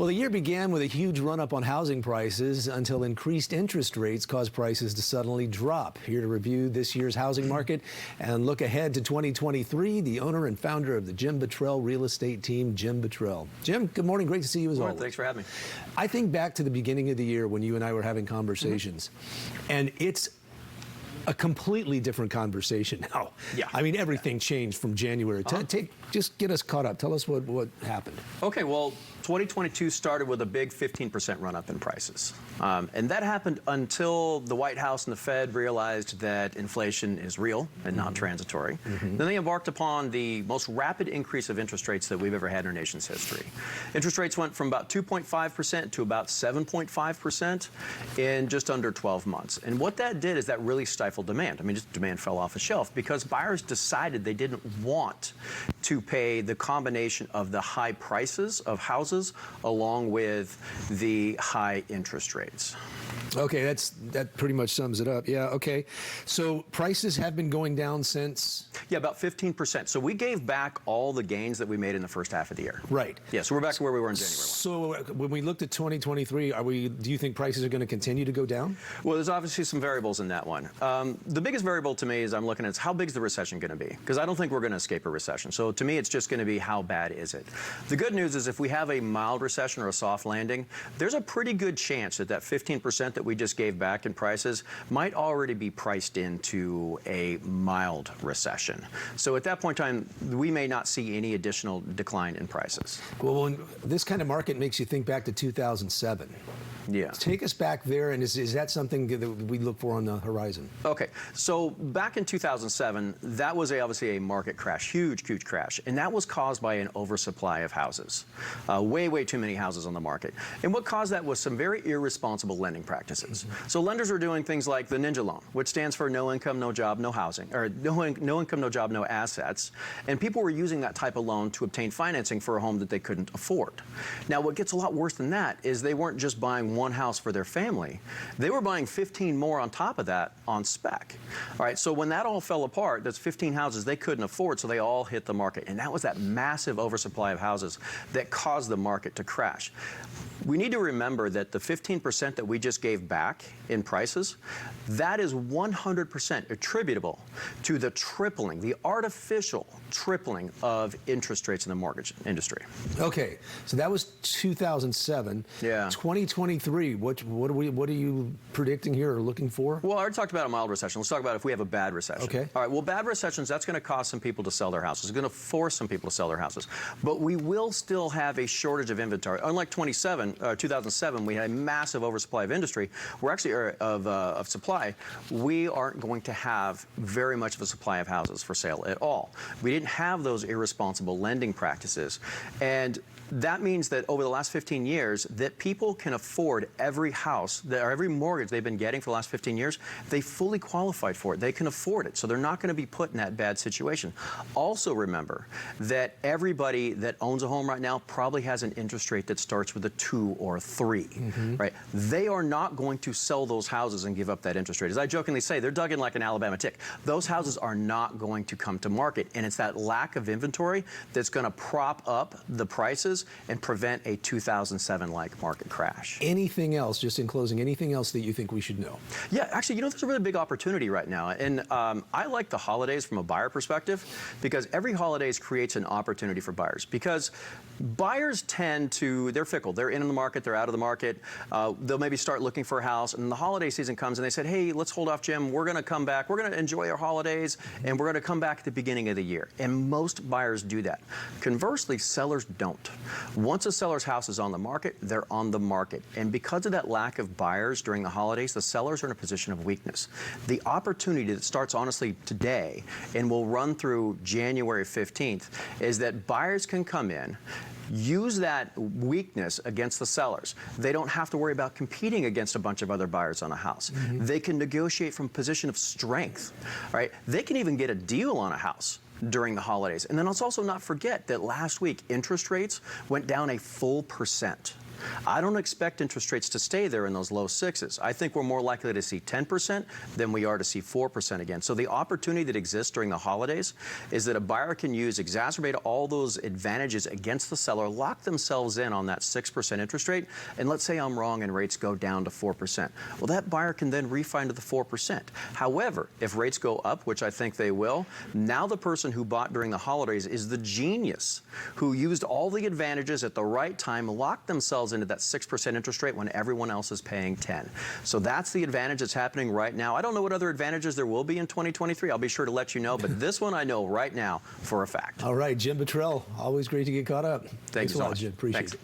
Well, the year began with a huge run-up on housing prices until increased interest rates caused prices to suddenly drop. Here to review this year's housing market and look ahead to 2023, the owner and founder of the Jim Buttrell Real Estate Team, Jim Buttrell. Jim, good morning. Great to see you as always. Thanks for having me. I think back to the beginning of the year when you and I were having conversations, and it's a completely different conversation now. Yeah. I mean, everything changed from January. Just get us caught up. Tell us what happened. Okay, well, 2022 started with a big 15% run-up in prices. And that happened until the White House and the Fed realized that inflation is real and not transitory. Then they embarked upon the most rapid increase of interest rates that we've ever had in our nation's history. Interest rates went from about 2.5% to about 7.5% in just under 12 months. And what that did is that really stifled demand. I mean, just demand fell off the shelf because buyers decided they didn't want to pay the combination of the high prices of houses along with the high interest rates. Okay, that pretty much sums it up. Yeah, okay. So prices have been going down since? Yeah, about 15%. So we gave back all the gains that we made in the first half of the year. Right. Yeah, so we're back to where we were in January. So when we looked at 2023, do you think prices are going to continue to go down? Well, there's obviously some variables in that one. The biggest variable to me is I'm looking at how big is the recession going to be? Because I don't think we're going to escape a recession. So to me, it's just going to be how bad is it? The good news is if we have a mild recession or a soft landing, there's a pretty good chance that that 15% that we just gave back in prices might already be priced into a mild recession. So at that point in time, we may not see any additional decline in prices. Well, this kind of market makes you think back to 2007. Yeah. Take us back there, and is that something that we look for on the horizon? Okay, so back in 2007, that was obviously a market crash, huge crash, and that was caused by an oversupply of houses. Way too many houses on the market. And what caused that was some very irresponsible lending practices. So lenders were doing things like the Ninja loan, which stands for no income, no job, no housing, or no income, no job, no assets. And people were using that type of loan to obtain financing for a home that they couldn't afford. Now, what gets a lot worse than that is they weren't just buying one house for their family. They were buying 15 more on top of that on spec. All right, so when that all fell apart, there's 15 houses they couldn't afford, so they all hit the market. And that was that massive oversupply of houses that caused the market to crash. We need to remember that the 15% that we just gave back in prices, that is 100% attributable to the tripling, the artificial tripling of interest rates in the mortgage industry. Okay, so that was 2007. Yeah. 2023, what are you predicting here or looking for? Well, I already talked about a mild recession. Let's talk about if we have a bad recession. Okay. All right, well, bad recessions, that's going to cause some people to sell their houses. It's going to force some people to sell their houses. But we will still have a shortage of inventory. Unlike 2007, we had a massive oversupply of industry. We're actually of supply. We aren't going to have very much of a supply of houses for sale at all. We didn't have those irresponsible lending practices, and that means that over the last 15 years, that people can afford every house, or every mortgage they've been getting for the last 15 years, they fully qualified for it. They can afford it, so they're not going to be put in that bad situation. Also remember that everybody that owns a home right now probably has an interest rate that starts with a 2 or 3, right? They are not going to sell those houses and give up that interest rate. As I jokingly say, they're dug in like an Alabama tick. Those houses are not going to come to market, and it's that lack of inventory that's going to prop up the prices and prevent a 2007-like market crash. Anything else, just in closing, anything else that you think we should know? Yeah, actually, you know, there's a really big opportunity right now. And I like the holidays from a buyer perspective because every holidays creates an opportunity for buyers. Because buyers tend to, they're fickle. They're in the market, they're out of the market. They'll maybe start looking for a house, and the holiday season comes, and they said, hey, let's hold off, Jim. We're going to come back. We're going to enjoy our holidays, and we're going to come back at the beginning of the year. And most buyers do that. Conversely, sellers don't. Once a seller's house is on the market, they're on the market. And because of that lack of buyers during the holidays, the sellers are in a position of weakness. The opportunity that starts honestly today and will run through January 15th is that buyers can come in, use that weakness against the sellers. They don't have to worry about competing against a bunch of other buyers on a house. They can negotiate from a position of strength, right? They can even get a deal on a house during the holidays. And then let's also not forget that last week, interest rates went down a full %. I don't expect interest rates to stay there in those low 6s. I think we're more likely to see 10% than we are to see 4% again. So the opportunity that exists during the holidays is that a buyer can exacerbate all those advantages against the seller, lock themselves in on that 6% interest rate, and let's say I'm wrong and rates go down to 4%. Well, that buyer can then refi into the 4%. However, if rates go up, which I think they will, now the person who bought during the holidays is the genius who used all the advantages at the right time, locked themselves into that 6% interest rate when everyone else is paying 10. So that's the advantage that's happening right now. I don't know what other advantages there will be in 2023. I'll be sure to let you know, but this one I know right now for a fact. All right, Jim Buttrell, always great to get caught up. Thanks a so lot, much. Jim. Appreciate Thanks. it.